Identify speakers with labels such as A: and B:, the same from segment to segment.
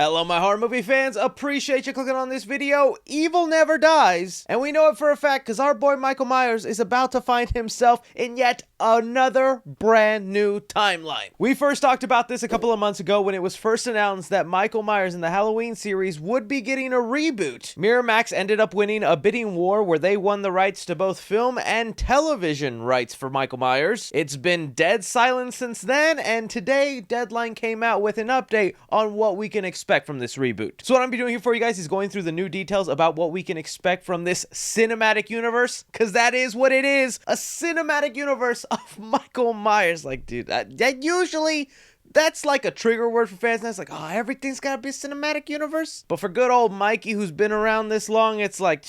A: Hello my horror movie fans, appreciate you clicking on this video. Evil never dies, and we know it for a fact because our boy Michael Myers is about to find himself in yet another brand new timeline. We first talked about this a couple of months ago when it was first announced that Michael Myers in the Halloween series would be getting a reboot. Miramax ended up winning a bidding war where they won the rights to both film and television rights for Michael Myers. It's been dead silent since then, and today Deadline came out with an update on what we can expect from this reboot. So what I'm doing here for you guys is going through the new details about what we can expect from this cinematic universe, because that is what it is, a cinematic universe of Michael Myers. Like, dude, that usually... that's like a trigger word for fans. That's like, oh, everything's gotta be a cinematic universe. But for good old Mikey, who's been around this long, it's like,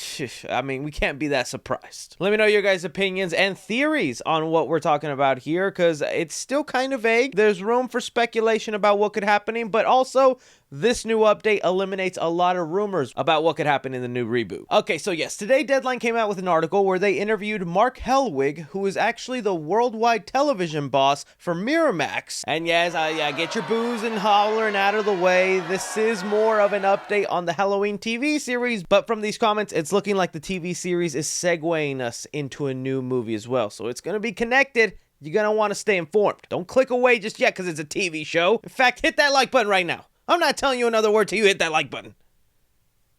A: I mean, we can't be that surprised. Let me know your guys' opinions and theories on what we're talking about here, because it's still kind of vague. There's room for speculation about what could happen, but also this new update eliminates a lot of rumors about what could happen in the new reboot. Okay, so yes, today Deadline came out with an article where they interviewed Mark Helwig, who is actually the worldwide television boss for Miramax. And yes, get your booze and hollering out of the way. This is more of an update on the Halloween TV series, but from these comments, it's looking like the TV series is segueing us into a new movie as well. So it's gonna be connected. You're gonna want to stay informed. Don't click away just yet because it's a TV show. In fact, hit that like button right now. I'm not telling you another word till you hit that like button.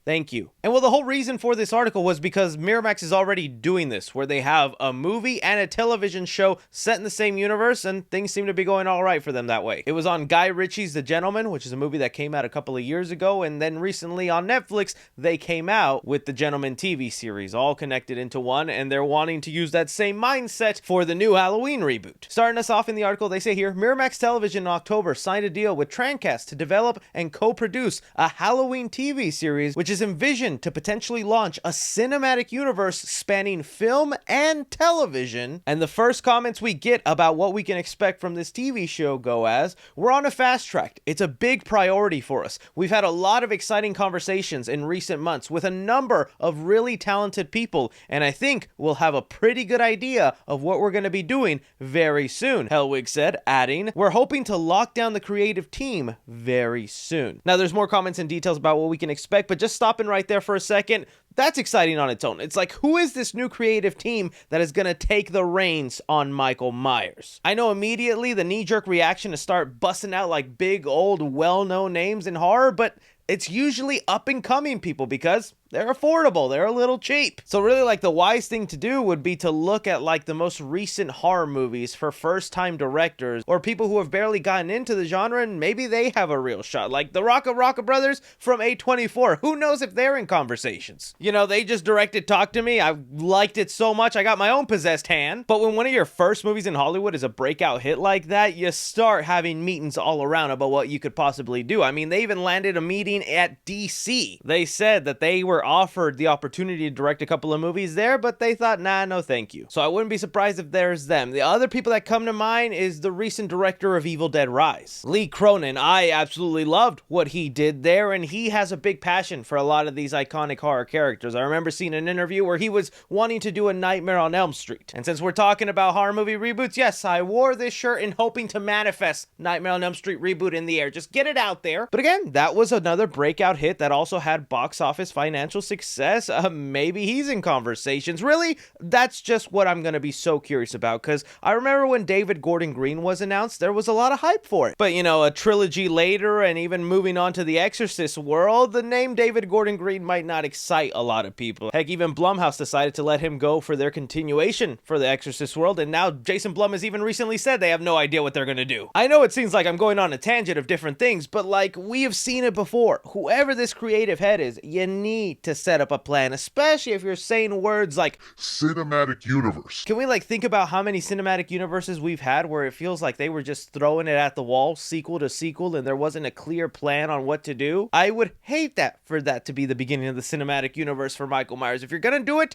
A: Thank you. And well, the whole reason for this article was because Miramax is already doing this, where they have a movie and a television show set in the same universe, and things seem to be going all right for them that way. It was on Guy Ritchie's The Gentleman, which is a movie that came out a couple of years ago, and then recently on Netflix, they came out with the Gentleman TV series, all connected into one, and they're wanting to use that same mindset for the new Halloween reboot. Starting us off in the article, they say here, Miramax Television in October signed a deal with Trancast to develop and co-produce a Halloween TV series, which is envisioned to potentially launch a cinematic universe spanning film and television. And the first comments we get about what we can expect from this TV show go as, we're on a fast track. It's a big priority for us. We've had a lot of exciting conversations in recent months with a number of really talented people, and I think we'll have a pretty good idea of what we're going to be doing very soon, Helwig said, adding, we're hoping to lock down the creative team very soon. Now there's more comments and details about what we can expect, but just stopping right there for a second, that's exciting on its own. It's like, who is this new creative team that is going to take the reins on Michael Myers? I know immediately the knee-jerk reaction to start busting out like big old well-known names in horror, but it's usually up-and-coming people because they're affordable, they're a little cheap. So really, like, the wise thing to do would be to look at like the most recent horror movies for first-time directors or people who have barely gotten into the genre, and maybe they have a real shot. Like the Rocka brothers from A24. Who knows if they're in conversations? You know, they just directed Talk to Me. I liked it so much, I got my own possessed hand. But when one of your first movies in Hollywood is a breakout hit like that, you start having meetings all around about what you could possibly do. I mean, they even landed a meeting at DC. They said that they were offered the opportunity to direct a couple of movies there, but they thought, nah, no thank you. So I wouldn't be surprised if there's them. The other people that come to mind is the recent director of Evil Dead Rise, Lee Cronin. I absolutely loved what he did there, and he has a big passion for a lot of these iconic horror characters. I remember seeing an interview where he was wanting to do a Nightmare on Elm Street. And since we're talking about horror movie reboots, yes, I wore this shirt in hoping to manifest Nightmare on Elm Street reboot in the air. Just get it out there. But again, that was another breakout hit that also had box office financial success. Maybe he's in conversations. Really, that's just what I'm going to be so curious about, because I remember when David Gordon Green was announced, there was a lot of hype for it. But you know, a trilogy later and even moving on to the Exorcist world, the name David Gordon Green might not excite a lot of people. Heck, even Blumhouse decided to let him go for their continuation for the Exorcist world, and now Jason Blum has even recently said they have no idea what they're going to do. I know it seems like I'm going on a tangent of different things, but like, we have seen it before. Whoever this creative head is, you need to set up a plan, especially if you're saying words like
B: cinematic universe.
A: Can we like think about how many cinematic universes we've had where it feels like they were just throwing it at the wall, sequel to sequel, and there wasn't a clear plan on what to do? I would hate that for that to be the beginning of the cinematic universe for Michael Myers. If you're gonna do it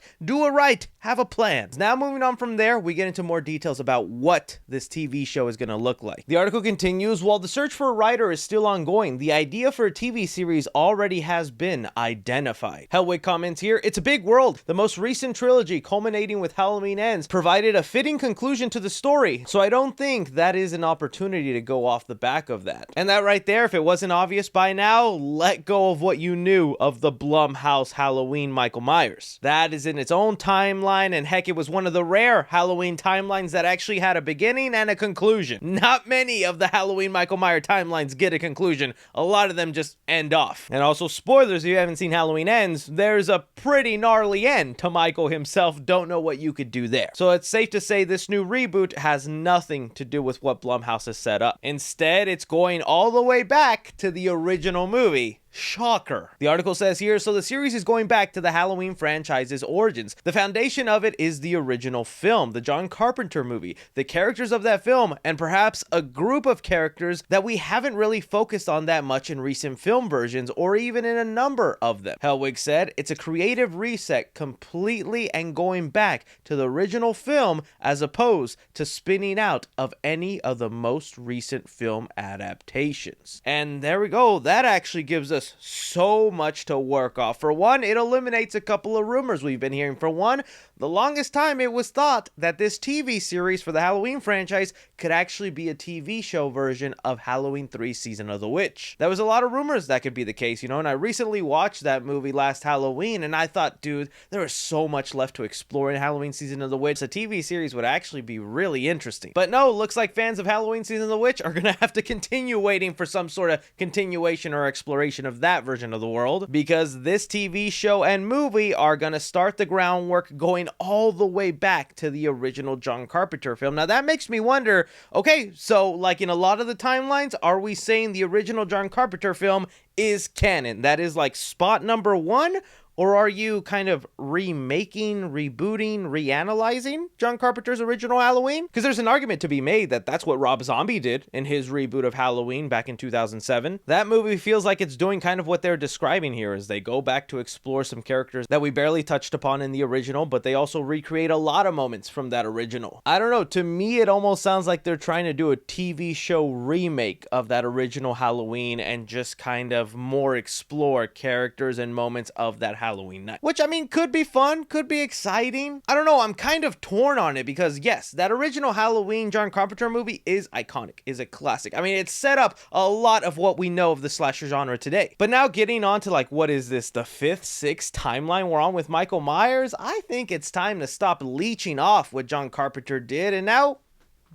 A: right. Have a plan. Now moving on from there, we get into more details about what this TV show is gonna look like. The article continues, while the search for a writer is still ongoing, the idea for a TV series already has been identified. side. Hellwig comments here, "It's a big world. The most recent trilogy, culminating with Halloween Ends, provided a fitting conclusion to the story, so I don't think that is an opportunity to go off the back of that." And that right there, if it wasn't obvious by now, let go of what you knew of the Blumhouse Halloween Michael Myers. That is in its own timeline, and heck, it was one of the rare Halloween timelines that actually had a beginning and a conclusion. Not many of the Halloween Michael Myers timelines get a conclusion. A lot of them just end off. And also, spoilers, if you haven't seen Halloween Ends, there's a pretty gnarly end to Michael himself. Don't know what you could do there. So it's safe to say this new reboot has nothing to do with what Blumhouse has set up. Instead, it's going all the way back to the original movie. Shocker. The article says here, so the series is going back to the Halloween franchise's origins. The foundation of it is the original film, the John Carpenter movie, the characters of that film, and perhaps a group of characters that we haven't really focused on that much in recent film versions, or even in a number of them. Hellwig said, "It's a creative reset completely and going back to the original film as opposed to spinning out of any of the most recent film adaptations." And there we go. That actually gives us so much to work off. For one, it eliminates a couple of rumors we've been hearing. For one, the longest time it was thought that this TV series for the Halloween franchise could actually be a TV show version of Halloween 3 Season of the Witch. There was a lot of rumors that could be the case, and I recently watched that movie last Halloween, and I thought, dude, there is so much left to explore in Halloween Season of the Witch. A TV series would actually be really interesting. But no, looks like fans of Halloween Season of the Witch are gonna have to continue waiting for some sort of continuation or exploration of that version of the world, because this TV show and movie are gonna start the groundwork going all the way back to the original John Carpenter film. Now that makes me wonder, okay, so like in a lot of the timelines, are we saying the original John Carpenter film is canon? That is like spot number one? Or are you kind of remaking, rebooting, reanalyzing John Carpenter's original Halloween? Because there's an argument to be made that that's what Rob Zombie did in his reboot of Halloween back in 2007. That movie feels like it's doing kind of what they're describing here, as they go back to explore some characters that we barely touched upon in the original, but they also recreate a lot of moments from that original. I don't know, to me it almost sounds like they're trying to do a TV show remake of that original Halloween and just kind of more explore characters and moments of that Halloween night, which I mean could be fun, could be exciting. I don't know, I'm kind of torn on it, because yes, that original Halloween John Carpenter movie is iconic, is a classic. I mean, it set up a lot of what we know of the slasher genre today. But now getting on to like, what is this, the 5th, 6th timeline we're on with Michael Myers? I think it's time to stop leeching off what John Carpenter did and now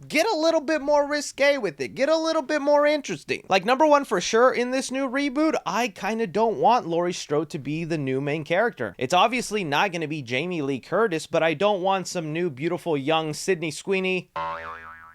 A: get a little bit more risque with it. Get a little bit more interesting. Like, number one, for sure, in this new reboot, I kind of don't want Laurie Strode to be the new main character. It's obviously not going to be Jamie Lee Curtis, but I don't want some new, beautiful, young Sydney Sweeney.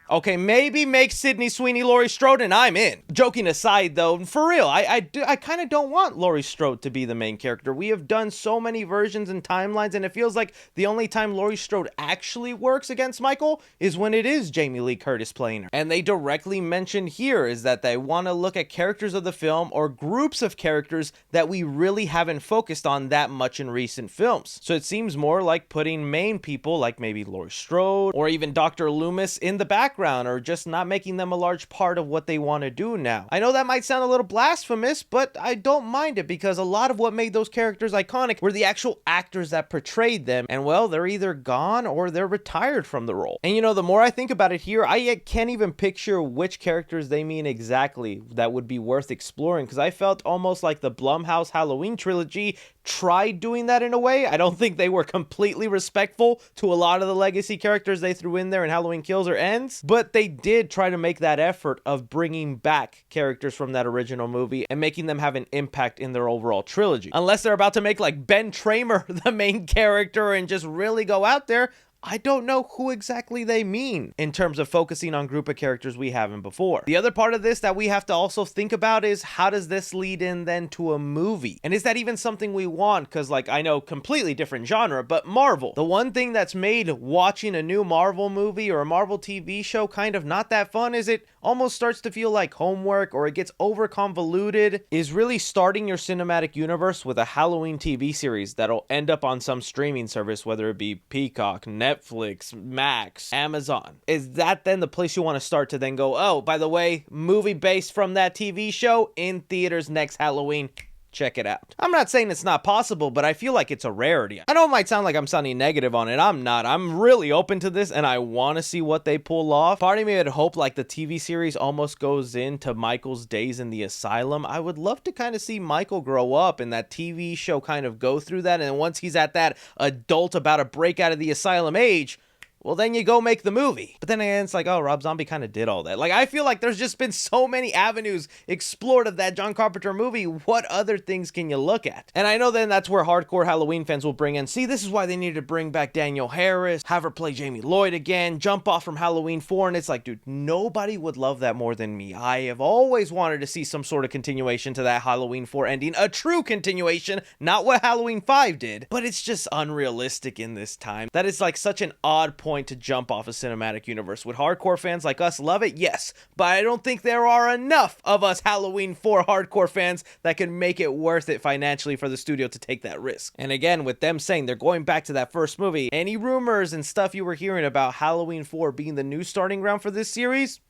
A: Okay, maybe make Sydney Sweeney Laurie Strode and I'm in. Joking aside though, for real, I kind of don't want Laurie Strode to be the main character. We have done so many versions and timelines, and it feels like the only time Laurie Strode actually works against Michael is when it is Jamie Lee Curtis playing her. And they directly mentioned here is that they want to look at characters of the film or groups of characters that we really haven't focused on that much in recent films. So it seems more like putting main people like maybe Laurie Strode or even Dr. Loomis in the background, or just not making them a large part of what they want to do now. I know that might sound a little blasphemous, but I don't mind it, because a lot of what made those characters iconic were the actual actors that portrayed them, and well, they're either gone or they're retired from the role. And the more I think about it here, I can't even picture which characters they mean exactly that would be worth exploring, because I felt almost like the Blumhouse Halloween trilogy tried doing that in a way. I don't think they were completely respectful to a lot of the legacy characters they threw in there in Halloween Kills or Ends, but they did try to make that effort of bringing back characters from that original movie and making them have an impact in their overall trilogy. Unless they're about to make like Ben Tramer the main character and just really go out there, I don't know who exactly they mean in terms of focusing on group of characters we haven't before. The other part of this that we have to also think about is, how does this lead in then to a movie? And is that even something we want? Because like, I know completely different genre, but Marvel. The one thing that's made watching a new Marvel movie or a Marvel TV show kind of not that fun is it almost starts to feel like homework, or it gets over convoluted, is really starting your cinematic universe with a Halloween TV series that'll end up on some streaming service, whether it be Peacock, Netflix, Max, Amazon. Is that then the place you want to start to then go, oh, by the way, movie based from that TV show in theaters next Halloween? check it out. I'm not saying it's not possible, but I feel like it's a rarity. I know it might sound like I'm sounding negative on it. I'm not. I'm really open to this, and I want to see what they pull off. Part of me would hope like the TV series almost goes into Michael's days in the asylum. I would love to kind of see Michael grow up and that TV show kind of go through that, and once he's at that adult about to break out of the asylum age, well, then you go make the movie. But then again, it's like, oh, Rob Zombie kind of did all that. Like, I feel like there's just been so many avenues explored of that John Carpenter movie. What other things can you look at? And I know then that's where hardcore Halloween fans will bring in, see, this is why they needed to bring back Danielle Harris, have her play Jamie Lloyd again, jump off from Halloween 4. And it's like, dude, nobody would love that more than me. I have always wanted to see some sort of continuation to that Halloween 4 ending. A true continuation, not what Halloween 5 did. But it's just unrealistic in this time. That is like such an odd point to jump off a cinematic universe. Would hardcore fans like us love it? Yes, but I don't think there are enough of us Halloween 4 hardcore fans that can make it worth it financially for the studio to take that risk. And again, with them saying they're going back to that first movie, any rumors and stuff you were hearing about Halloween 4 being the new starting ground for this series,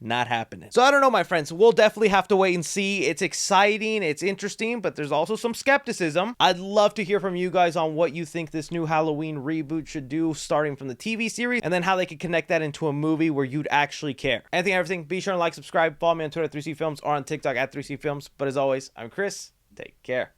A: not happening. So I don't know, my friends. We'll definitely have to wait and see. It's exciting, it's interesting, but there's also some skepticism. I'd love to hear from you guys on what you think this new Halloween reboot should do, starting from the TV series, and then how they could connect that into a movie where you'd actually care. Anything, everything, be sure to like, subscribe, follow me on Twitter at 3C Films or on TikTok at 3C Films. But as always, I'm Chris. Take care.